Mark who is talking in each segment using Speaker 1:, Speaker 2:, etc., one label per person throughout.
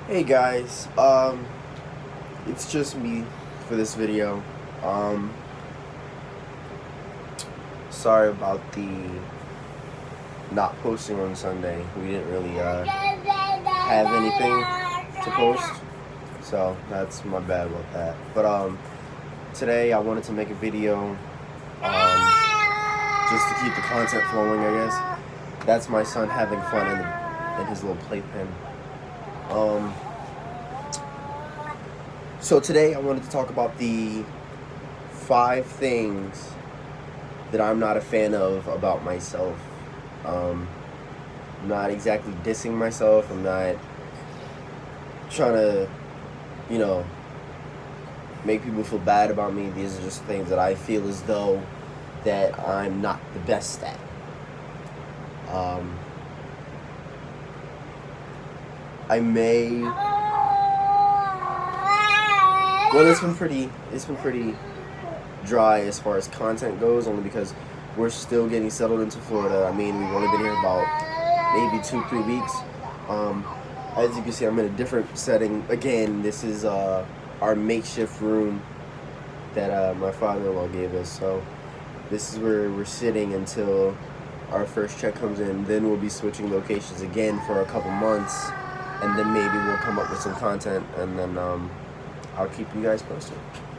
Speaker 1: Hey guys, it's just me for this video. Sorry about the not posting on Sunday. We didn't really have anything to post, so that's my bad about that. But today I wanted to make a video, just to keep the content flowing, I guess. That's my son having fun in his little playpen. So today I wanted to talk about the 5 things that I'm not a fan of about myself. I'm not exactly dissing myself. I'm not trying to, make people feel bad about me. These are just things that I feel as though that I'm not the best at. I may. Well, it's been pretty dry as far as content goes, only because we're still getting settled into Florida. I mean, we've only been here about maybe 2-3 weeks. As you can see, I'm in a different setting. Again, this is our makeshift room that my father-in-law gave us. So this is where we're sitting until our first check comes in. Then we'll be switching locations again for a couple months, and then maybe we'll come up with some content, and then I'll keep you guys posted.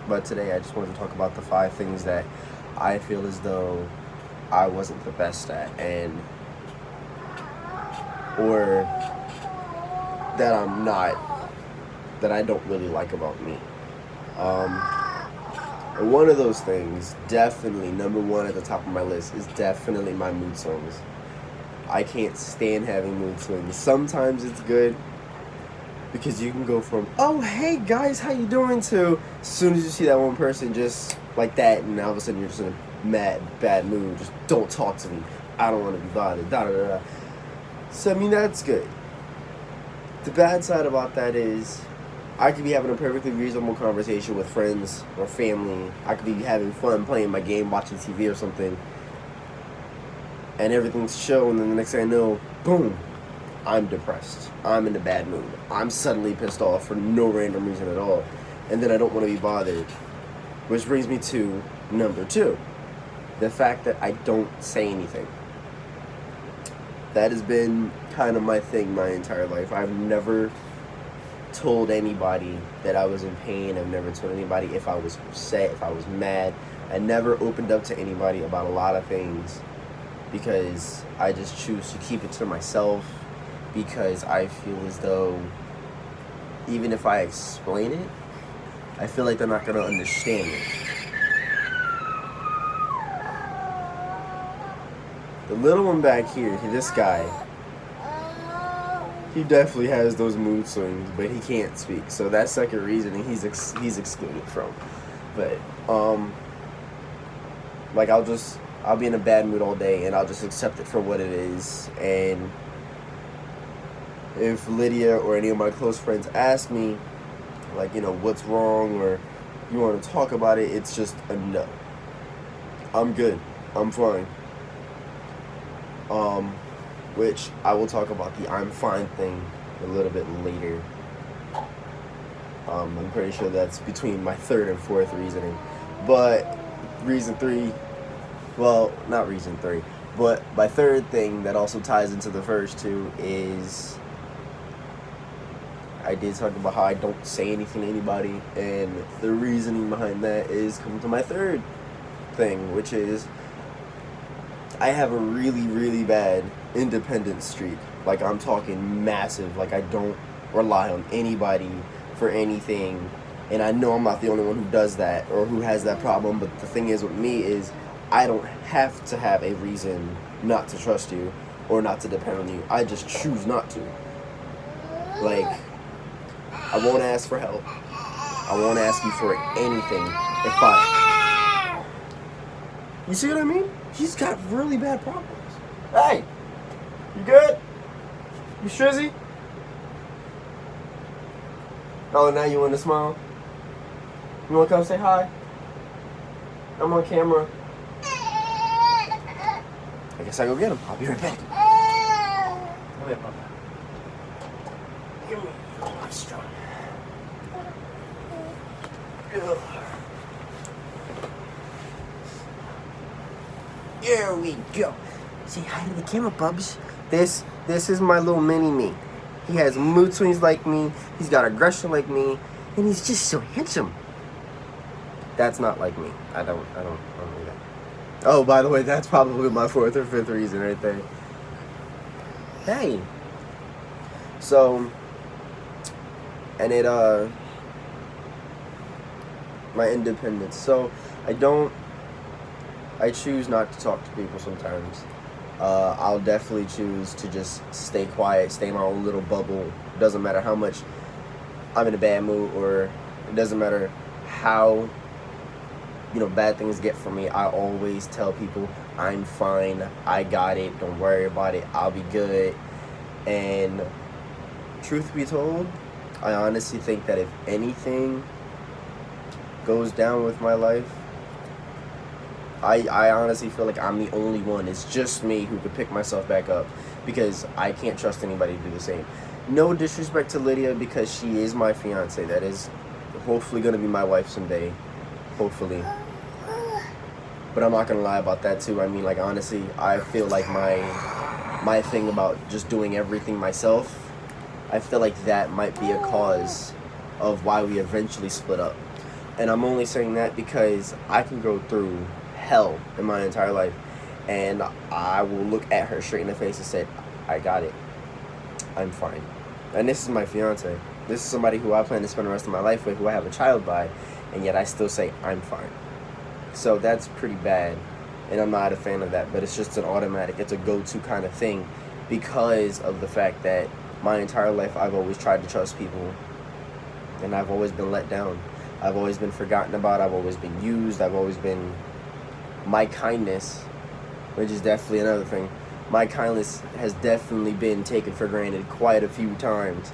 Speaker 1: But today I just wanted to talk about the 5 things that I feel as though I wasn't the best at, or that I don't really like about me. And one of those things, definitely number 1 at the top of my list, is definitely my mood swings. I can't stand having mood swings. Sometimes it's good, because you can go from, oh, hey guys, how you doing, to as soon as you see that one person just like that, and all of a sudden you're just in a bad mood. Just don't talk to me. I don't want to be bothered. Da da da da. So I mean, that's good. The bad side about that is I could be having a perfectly reasonable conversation with friends or family. I could be having fun playing my game, watching TV or something, and everything's chill, and then the next thing I know, boom, I'm depressed. I'm in a bad mood. I'm suddenly pissed off for no random reason at all. And then I don't want to be bothered. Which brings me to number 2. The fact that I don't say anything. That has been kind of my thing my entire life. I've never told anybody that I was in pain. I've never told anybody if I was upset, if I was mad. I never opened up to anybody about a lot of things, because I just choose to keep it to myself. Because I feel as though even if I explain it, I feel like they're not going to understand it. The little one back here, this guy, he definitely has those mood swings, but he can't speak. So that's second reasoning he's excluded from. But like I'll be in a bad mood all day, and I'll just accept it for what it is. And if Lydia or any of my close friends ask me, like, what's wrong, or you want to talk about it, it's just a no. I'm good. I'm fine. Which I will talk about the I'm fine thing a little bit later. I'm pretty sure that's between my 3rd and 4th reasoning. But reason 3, well, not reason 3, but my 3rd thing that also ties into the first 2 is I did talk about how I don't say anything to anybody, and the reasoning behind that is coming to my 3rd thing, which is I have a really, really bad independent streak. Like, I'm talking massive. Like, I don't rely on anybody for anything, and I know I'm not the only one who does that or who has that problem. But the thing is with me is I don't have to have a reason not to trust you or not to depend on you. I just choose not to. Like, I won't ask for help. I won't ask you for anything You see what I mean? He's got really bad problems. Hey! You good? You strizzy? Oh, now you want to smile? You want to come say hi? I'm on camera. I guess I go get him. I'll be right back. Go ahead, Papa. Give me my straw. There we go. Say hi to the camera, Bubs. This is my little mini me. He has mood swings like me. He's got aggression like me, and he's just so handsome. That's not like me. I don't do that. Oh, by the way, that's probably my fourth or fifth reason right there. Hey. So, and my independence. So, I choose not to talk to people sometimes. I'll definitely choose to just stay quiet, stay in my own little bubble. Doesn't matter how much I'm in a bad mood, or it doesn't matter how, bad things get for me. I always tell people, I'm fine, I got it, don't worry about it, I'll be good. And truth be told, I honestly think that if anything goes down with my life, I honestly feel like I'm the only one. It's just me who could pick myself back up, because I can't trust anybody to do the same. No disrespect to Lydia, because she is my fiance. That is hopefully going to be my wife someday. Hopefully. But I'm not going to lie about that too. I mean, like, honestly, I feel like my thing about just doing everything myself, I feel like that might be a cause of why we eventually split up. And I'm only saying that because I can go through hell in my entire life, and I will look at her straight in the face and say, I got it, I'm fine. And this is my fiance. This is somebody who I plan to spend the rest of my life with, who I have a child by, and yet I still say I'm fine. So that's pretty bad, and I'm not a fan of that. But it's just an automatic, it's a go-to kind of thing, because of the fact that my entire life I've always tried to trust people, and I've always been let down. I've always been forgotten about. I've always been used. My kindness, which is definitely another thing, my kindness has definitely been taken for granted quite a few times.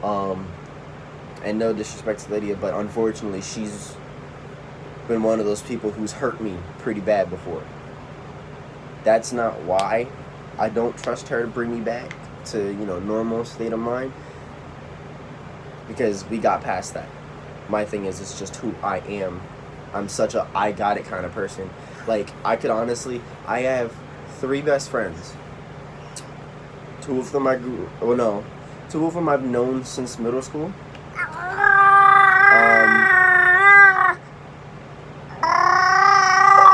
Speaker 1: And no disrespect to Lydia, but unfortunately she's been one of those people who's hurt me pretty bad before. That's not why I don't trust her to bring me back to, normal state of mind, because we got past that. My thing is, it's just who I am. I'm such a I got it kind of person. Like, I have 3 best friends. 2 of them I've known since middle school.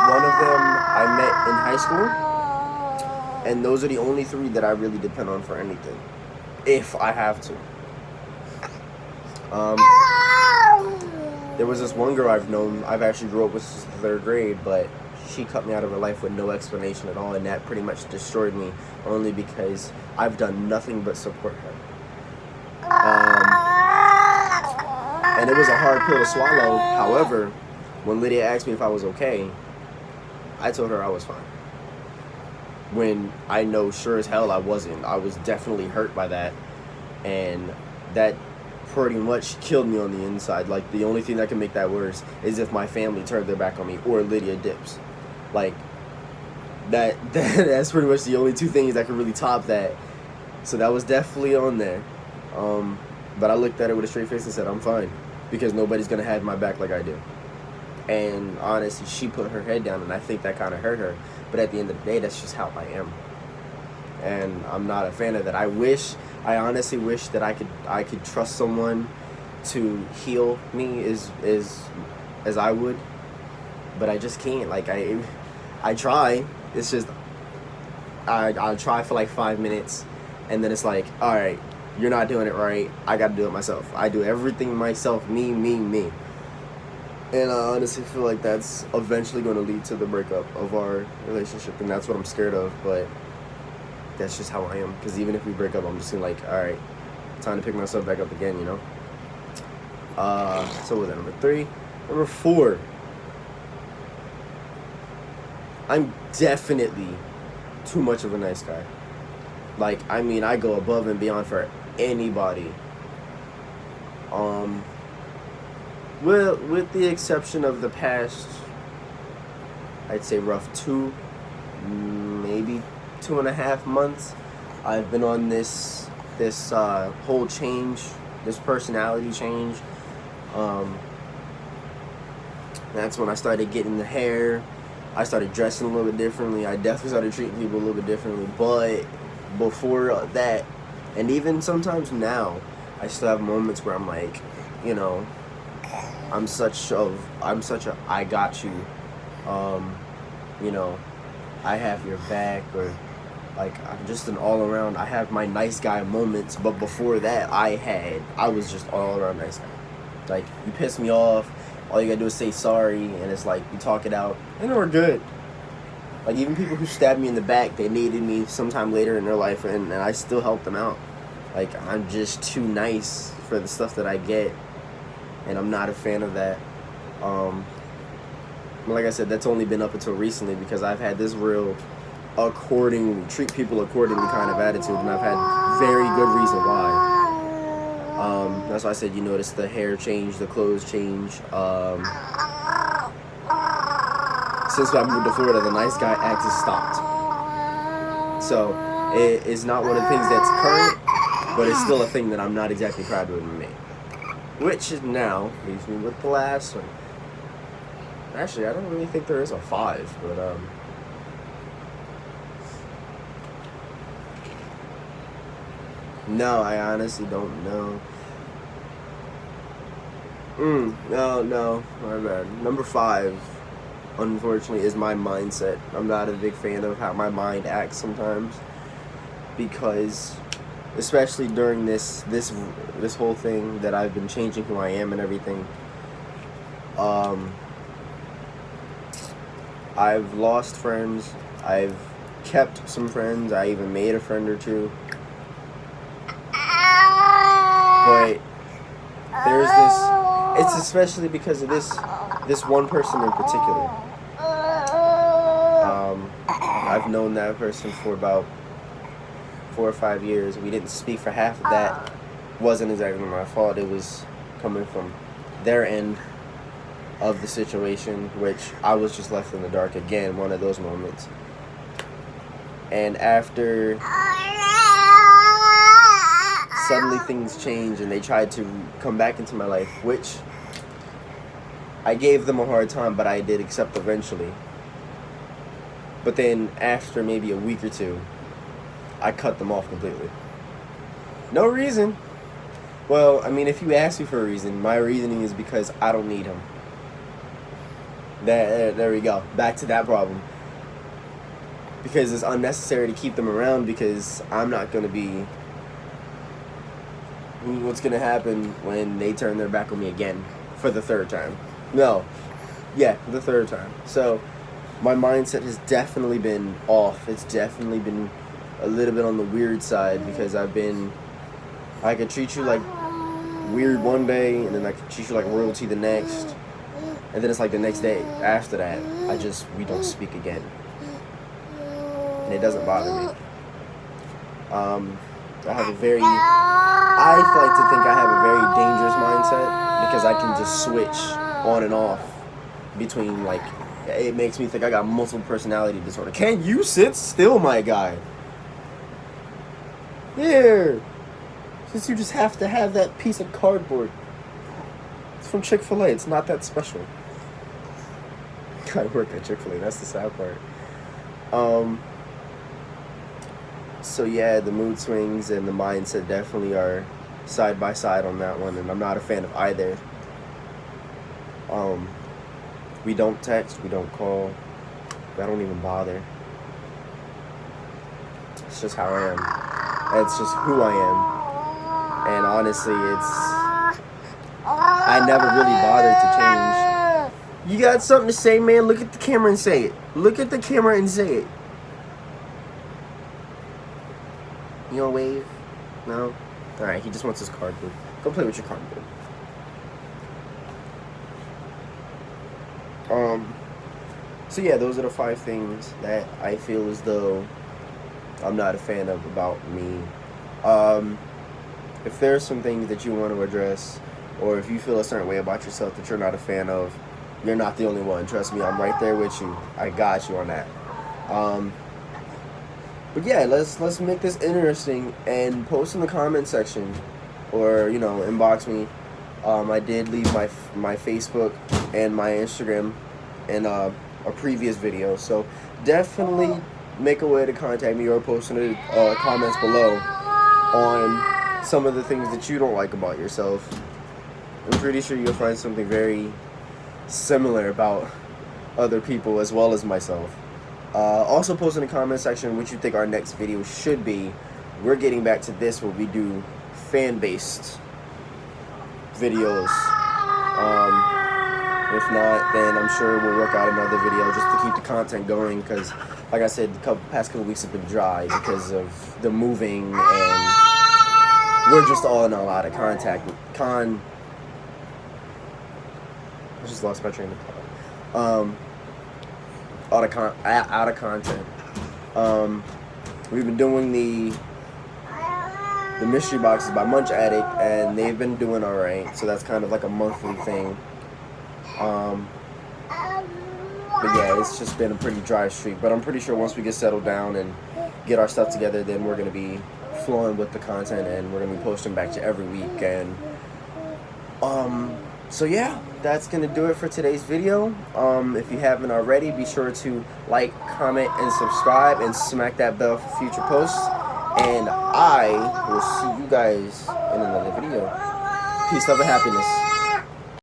Speaker 1: One of them I met in high school. And those are the only 3 that I really depend on for anything, if I have to. There was this one girl I've actually grew up with since the 3rd grade, but she cut me out of her life with no explanation at all, and that pretty much destroyed me, only because I've done nothing but support her. And it was a hard pill to swallow. However, when Lydia asked me if I was okay, I told her I was fine. When I know sure as hell I wasn't. I was definitely hurt by that, and that pretty much killed me on the inside. Like, the only thing that can make that worse is if my family turned their back on me, or Lydia dips. Like, that's pretty much the only 2 things that could really top that. So that was definitely on there. But I looked at her with a straight face and said, I'm fine, because nobody's gonna have my back like I do. And honestly, she put her head down, and I think that kind of hurt her. But at the end of the day, that's just how I am, and I'm not a fan of that. I honestly wish that I could trust someone to heal me as I would, but I just can't. Like, I try. It's just I'll try for like 5 minutes, and then it's like, all right, you're not doing it right. I got to do it myself. I do everything myself. Me. And I honestly feel like that's eventually going to lead to the breakup of our relationship, and that's what I'm scared of. But that's just how I am, because even if we break up, I'm just like, all right, time to pick myself back up again, So was that number 3? Number 4, I'm definitely too much of a nice guy. Like, I mean, I go above and beyond for anybody. Well, with the exception of the past, I'd say rough 2, maybe 2.5 months, I've been on this this whole change, this personality change. That's when I started getting the hair. I started dressing a little bit differently. I definitely started treating people a little bit differently. But before that, and even sometimes now, I still have moments where I'm like, you know, I'm such a I got you, you know, I have your back, or like I'm just an all around. I have my nice guy moments, but before that, I was just all around nice guy. Like, you piss me off, all you gotta do is say sorry, and it's like you talk it out, and we're good. Like, even people who stabbed me in the back, they needed me sometime later in their life, and I still helped them out. Like, I'm just too nice for the stuff that I get, and I'm not a fan of that. Like I said, that's only been up until recently, because I've had this real treat people accordingly kind of attitude, and I've had very good reason why. That's why I said, you notice the hair change, the clothes change. Since I moved to Florida, the nice guy act has stopped. So it is not one of the things that's current, but it's still a thing that I'm not exactly proud to admit. Which now leaves me with the last one. Actually, I don't really think there is a 5, but no, I honestly don't know. No, my bad. Number 5, unfortunately, is my mindset. I'm not a big fan of how my mind acts sometimes, because, especially during this whole thing that I've been changing who I am and everything, I've lost friends. I've kept some friends. I even made a friend or two. But there's this. It's especially because of this one person in particular. I've known that person for about 4 or 5 years. We didn't speak for half of that. Wasn't exactly my fault. It was coming from their end of the situation, which I was just left in the dark again. One of those moments. And after suddenly things changed and they tried to come back into my life, which I gave them a hard time, but I did accept eventually. But then after maybe a week or two, I cut them off completely. No reason. Well, I mean, if you ask me for a reason, my reasoning is because I don't need them. There we go. Back to that problem. Because it's unnecessary to keep them around, because I'm not going to be... What's going to happen when they turn their back on me again for the 3rd time? No. Yeah, the 3rd time. So, my mindset has definitely been off. It's definitely been a little bit on the weird side, because I could treat you like weird one day, and then I could treat you like royalty the next. And then it's like the next day after that, we don't speak again. And it doesn't bother me. I like to think I have a very dangerous mindset, because I can just switch on and off between, like, it makes me think I got multiple personality disorder. Can you sit still, my guy? Here. Since you just have to have that piece of cardboard. It's from Chick-fil-A. It's not that special. I work at Chick-fil-A. That's the sad part. So yeah, the mood swings and the mindset definitely are side by side on that one, and I'm not a fan of either. We don't text, we don't call, I don't even bother. It's just how I am. It's just who I am. And honestly, I never really bothered to change. You got something to say, man? Look at the camera and say it. Look at the camera and say it. You gonna wave? No? Alright, he just wants his cardboard. Go play with your cardboard. So yeah, those are the 5 things that I feel as though I'm not a fan of about me. If there's some things that you want to address, or if you feel a certain way about yourself that you're not a fan of, you're not the only one. Trust me, I'm right there with you. I got you on that. But yeah, let's make this interesting and post in the comment section, or inbox me. I did leave my Facebook and my Instagram in a previous video, so definitely make a way to contact me or post in the comments below on some of the things that you don't like about yourself. I'm pretty sure you'll find something very similar about other people as well as myself. Also post in the comment section what you think our next video should be. We're getting back to this where we do fan-based videos. If not, then I'm sure we'll work out another video just to keep the content going, because like I said, the past couple weeks have been dry because of the moving, and we're just all in all out of contact. I just lost my train of thought. Out of content. We've been doing the mystery boxes by Munch Addict, and they've been doing alright, so that's kind of like a monthly thing. But yeah, it's just been a pretty dry streak, but I'm pretty sure once we get settled down and get our stuff together, then we're going to be flowing with the content, and we're going to be posting back to every week. And so yeah, that's going to do it for today's video. If you haven't already, be sure to like, comment, and subscribe, and smack that bell for future posts. And I will see you guys in another video. Peace, love, and happiness.